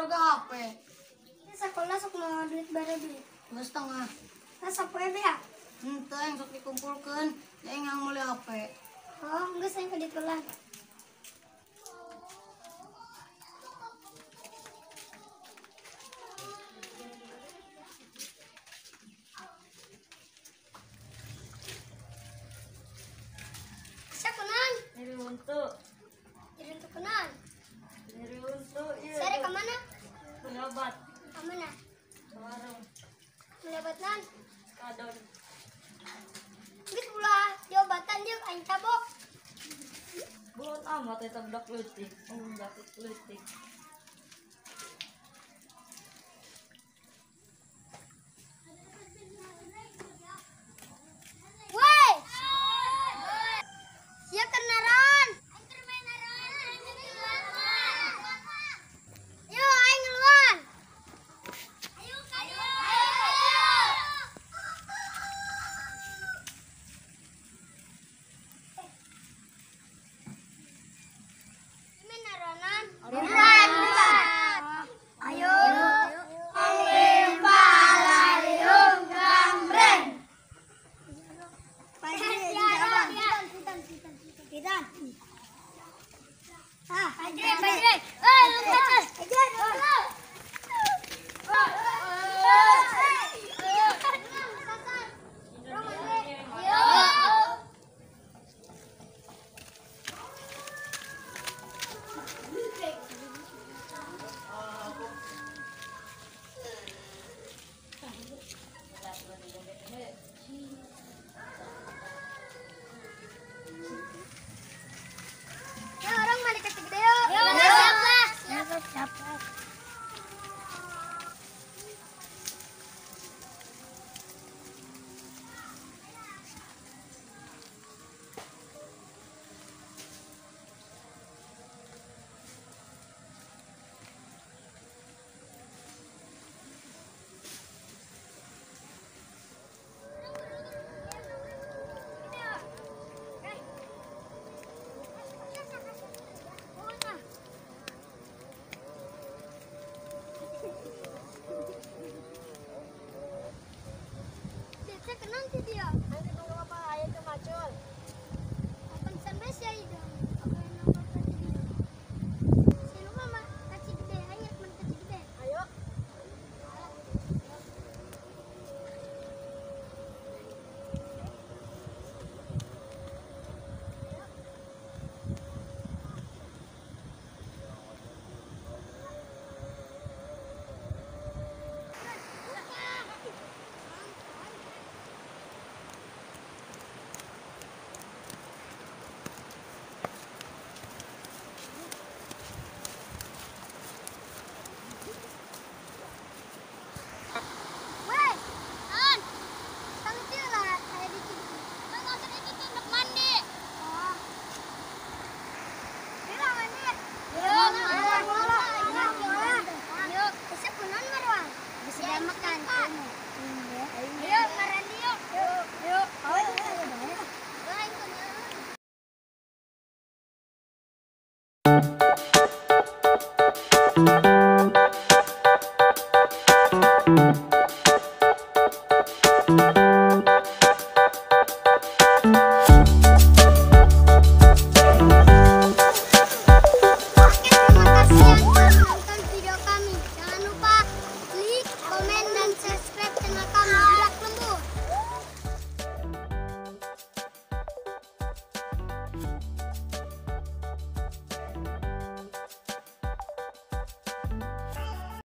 harga HP? Ini sekolah sok mau duit bare duit. 2,5. Nah, sapu ya, ya? Ente yang sok dikumpulkan, yang mulai HP. Oh, enggak saya ke ditulang. Saya kunan. Ini untuk Jadi untuk kunan. iya. Saya ke mana? Pengobat. Ke mana? Warung Mendapatkan. kadon. Geus ulah diobatan jeung aing tabok. Buat amat eta budak leutik. Budak leutik. Woi. Sia kenaran. Yo, aing ngeluan. Menaranan. Bulan. Ayo. Limpalarium gambreng. Pidan. Ah, Bajre. Ya, orang balik ke gede yuk. Siap. Dia kenal sih dia.